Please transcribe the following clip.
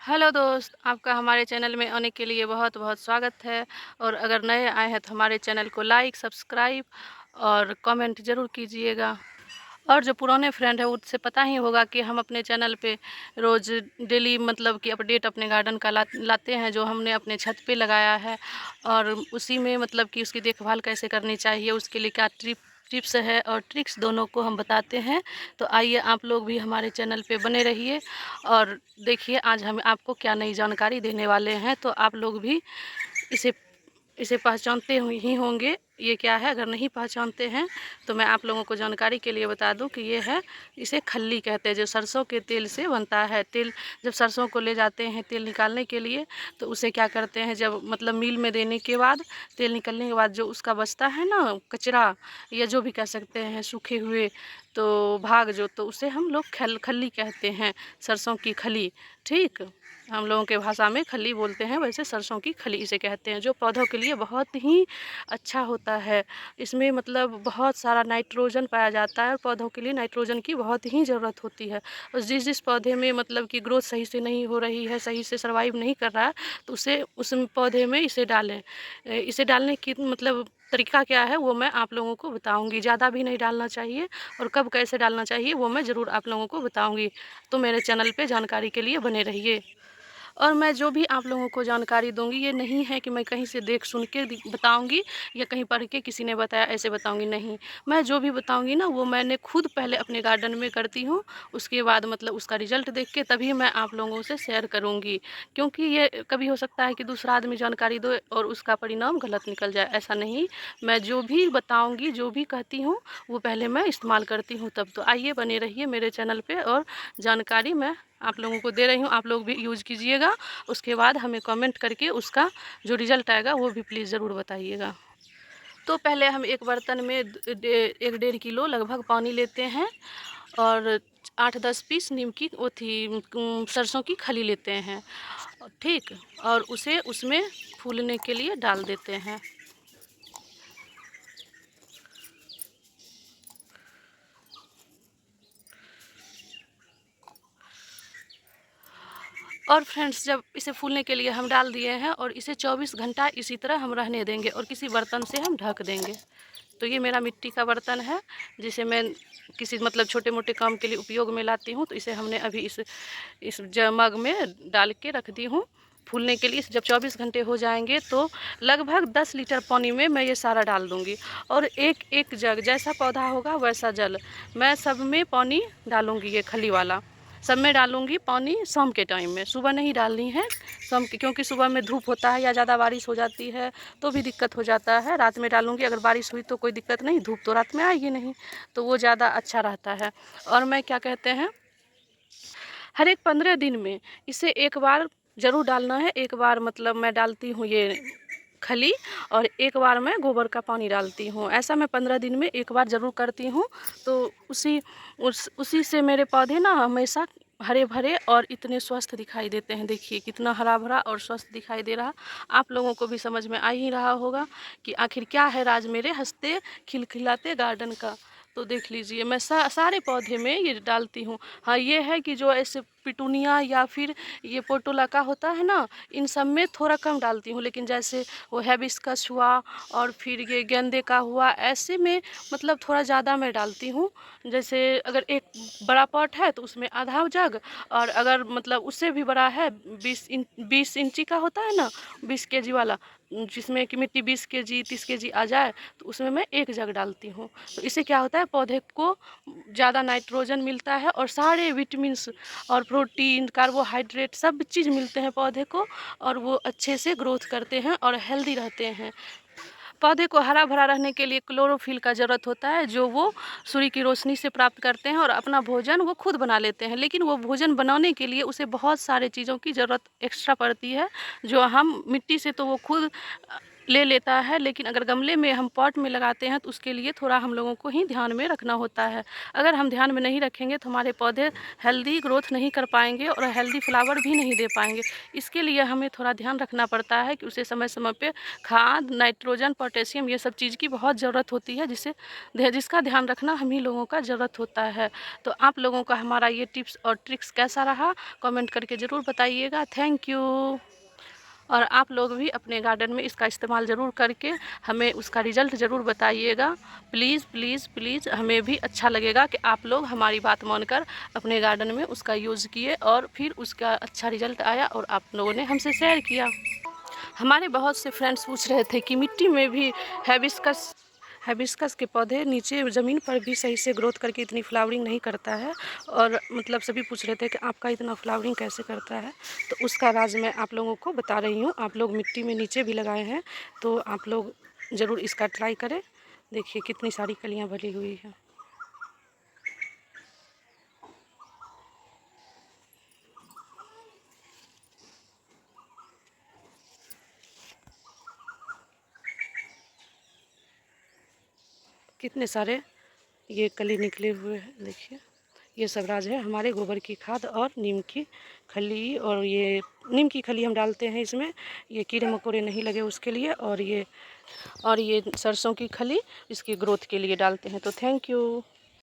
Hello दोस्त, आपका हमारे चैनल में आने के लिए बहुत बहुत स्वागत है। और अगर नए आए हैं तो हमारे चैनल को लाइक, सब्सक्राइब और कमेंट ज़रूर कीजिएगा। और जो पुराने फ्रेंड हैं उससे पता ही होगा कि हम अपने चैनल पे रोज़ डेली मतलब कि अपडेट अपने गार्डन का लाते हैं, जो हमने अपने छत पे लगाया है। और उसी में मतलब कि उसकी देखभाल कैसे करनी चाहिए, उसके लिए क्या टिप्स है और ट्रिक्स, दोनों को हम बताते हैं। तो आइए आप लोग भी हमारे चैनल पे बने रहिए और देखिए आज हम आपको क्या नई जानकारी देने वाले हैं। तो आप लोग भी इसे इसे पहचानते ही होंगे। ये क्या है, अगर नहीं पहचानते हैं तो मैं आप लोगों को जानकारी के लिए बता दूं कि ये है, इसे खल्ली कहते हैं, जो सरसों के तेल से बनता है। तेल जब सरसों को ले जाते हैं तेल निकालने के लिए, तो उसे क्या करते हैं, जब मतलब मिल में देने के बाद, तेल निकलने के बाद जो उसका बचता है ना कचरा, या जो भी कह सकते हैं सूखे हुए तो भाग जो, तो उसे हम लोग खल्ली कहते हैं, सरसों की खली। ठीक, हम लोगों के भाषा में खली बोलते हैं, वैसे सरसों की खली इसे कहते हैं, जो पौधों के लिए बहुत ही अच्छा होता है। इसमें मतलब बहुत सारा नाइट्रोजन पाया जाता है और पौधों के लिए नाइट्रोजन की बहुत ही ज़रूरत होती है। और जिस जिस पौधे में मतलब कि ग्रोथ सही से नहीं हो रही है, सही से सर्वाइव नहीं कर रहा है, तो उसे उस पौधे में इसे डालें। इसे डालने की मतलब तरीका क्या है वो मैं आप लोगों को बताऊंगी। ज़्यादा भी नहीं डालना चाहिए और कब कैसे डालना चाहिए वो मैं ज़रूर आप लोगों को बताऊंगी। तो मेरे चैनल पे जानकारी के लिए बने रहिए। और मैं जो भी आप लोगों को जानकारी दूंगी, ये नहीं है कि मैं कहीं से देख सुन के बताऊंगी या कहीं पढ़ के किसी ने बताया ऐसे बताऊंगी, नहीं। मैं जो भी बताऊंगी ना वो मैंने खुद पहले अपने गार्डन में करती हूँ, उसके बाद मतलब उसका रिजल्ट देख के तभी मैं आप लोगों से शेयर करूँगी। क्योंकि ये कभी हो सकता है कि दूसरा आदमी जानकारी दो और उसका परिणाम गलत निकल जाए, ऐसा नहीं। मैं जो भी बताऊँगी, जो भी कहती हूँ, वो पहले मैं इस्तेमाल करती हूँ तब। तो आइए बने रहिए मेरे चैनल पर, और जानकारी मैं आप लोगों को दे रही हूँ, आप लोग भी यूज़ कीजिएगा। उसके बाद हमें कमेंट करके उसका जो रिज़ल्ट आएगा वो भी प्लीज़ ज़रूर बताइएगा। तो पहले हम एक बर्तन में 1-1.5 किलो लगभग पानी लेते हैं, और 8-10 पीस नीम की वो थी सरसों की खली लेते हैं। ठीक, और उसे उसमें फूलने के लिए डाल देते हैं। और फ्रेंड्स, जब इसे फूलने के लिए हम डाल दिए हैं, और इसे 24 घंटा इसी तरह हम रहने देंगे और किसी बर्तन से हम ढक देंगे। तो ये मेरा मिट्टी का बर्तन है, जिसे मैं किसी मतलब छोटे मोटे काम के लिए उपयोग में लाती हूँ। तो इसे हमने अभी इस मग में डाल के रख दी हूँ फूलने के लिए। जब 24 घंटे हो जाएंगे तो लगभग 10 लीटर पानी में मैं ये सारा डाल दूँगी। और एक एक जग, जैसा पौधा होगा वैसा जल, मैं सब में पानी डालूँगी। ये खली वाला सब में डालूँगी पानी शाम के टाइम में, सुबह नहीं डालनी है, शाम के, क्योंकि सुबह में धूप होता है या ज़्यादा बारिश हो जाती है तो भी दिक्कत हो जाता है। रात में डालूँगी, अगर बारिश हुई तो कोई दिक्कत नहीं, धूप तो रात में आएगी नहीं, तो वो ज़्यादा अच्छा रहता है। और मैं क्या कहते हैं, हर एक 15 दिन में इसे एक बार ज़रूर डालना है। एक बार मतलब मैं डालती हूँ ये खली, और एक बार मैं गोबर का पानी डालती हूँ। ऐसा मैं 15 दिन में एक बार ज़रूर करती हूँ। तो उसी से मेरे पौधे ना हमेशा हरे भरे और इतने स्वस्थ दिखाई देते हैं। देखिए कितना हरा भरा और स्वस्थ दिखाई दे रहा। आप लोगों को भी समझ में आ ही रहा होगा कि आखिर क्या है राज मेरे हंसते खिलखिलाते गार्डन का। तो देख लीजिए मैं सारे पौधे में ये डालती हूँ। हाँ, ये है कि जो ऐसे पिटूनिया या फिर ये पोर्टुला का होता है ना, इन सब में थोड़ा कम डालती हूँ। लेकिन जैसे वो हैबिस्कस हुआ और फिर ये गेंदे का हुआ, ऐसे में मतलब थोड़ा ज़्यादा मैं डालती हूँ। जैसे अगर एक बड़ा पॉट है तो उसमें आधा जग, और अगर मतलब उससे भी बड़ा है 20 इंची का होता है ना, 20 केजी वाला, जिसमें कि मिट्टी 20 केजी 30 केजी आ जाए, तो उसमें मैं एक जग डालती हूँ। तो इससे क्या होता है, पौधे को ज़्यादा नाइट्रोजन मिलता है और सारे विटामिन्स और प्रोटीन कार्बोहाइड्रेट सब चीज़ मिलते हैं पौधे को, और वो अच्छे से ग्रोथ करते हैं और हेल्दी रहते हैं। पौधे को हरा भरा रहने के लिए क्लोरोफिल का ज़रूरत होता है, जो वो सूर्य की रोशनी से प्राप्त करते हैं, और अपना भोजन वो खुद बना लेते हैं। लेकिन वो भोजन बनाने के लिए उसे बहुत सारे चीज़ों की ज़रूरत एक्स्ट्रा पड़ती है, जो हम मिट्टी से तो वो खुद ले लेता है, लेकिन अगर गमले में हम पॉट में लगाते हैं तो उसके लिए थोड़ा हम लोगों को ही ध्यान में रखना होता है। अगर हम ध्यान में नहीं रखेंगे तो हमारे पौधे हेल्दी ग्रोथ नहीं कर पाएंगे और हेल्दी फ्लावर भी नहीं दे पाएंगे। इसके लिए हमें थोड़ा ध्यान रखना पड़ता है कि उसे समय समय पे खाद, नाइट्रोजन, पोटेशियम ये सब चीज़ की बहुत ज़रूरत होती है, जिसका ध्यान रखना हम ही लोगों का ज़रूरत होता है। तो आप लोगों का हमारा ये टिप्स और ट्रिक्स कैसा रहा, कमेंट करके ज़रूर बताइएगा। Thank you. और आप लोग भी अपने गार्डन में इसका इस्तेमाल ज़रूर करके हमें उसका रिज़ल्ट ज़रूर बताइएगा। प्लीज़ प्लीज़ प्लीज़, हमें भी अच्छा लगेगा कि आप लोग हमारी बात मानकर अपने गार्डन में उसका यूज़ किए और फिर उसका अच्छा रिज़ल्ट आया और आप लोगों ने हमसे शेयर किया। हमारे बहुत से फ्रेंड्स पूछ रहे थे कि मिट्टी में भी हैबिस्कस के पौधे नीचे ज़मीन पर भी सही से ग्रोथ करके इतनी फ्लावरिंग नहीं करता है, और मतलब सभी पूछ रहे थे कि आपका इतना फ्लावरिंग कैसे करता है। तो उसका राज मैं आप लोगों को बता रही हूँ। आप लोग मिट्टी में नीचे भी लगाए हैं तो आप लोग ज़रूर इसका ट्राई करें। देखिए कितनी सारी कलियाँ भरी हुई हैं। कितने सारे ये कली निकले हुए हैं, देखिए। ये सब राज है हमारे गोबर की खाद और नीम की खली। और ये नीम की खली हम डालते हैं इसमें, ये कीड़े मकोड़े नहीं लगे उसके लिए। और ये सरसों की खली इसकी ग्रोथ के लिए डालते हैं। तो थैंक यू।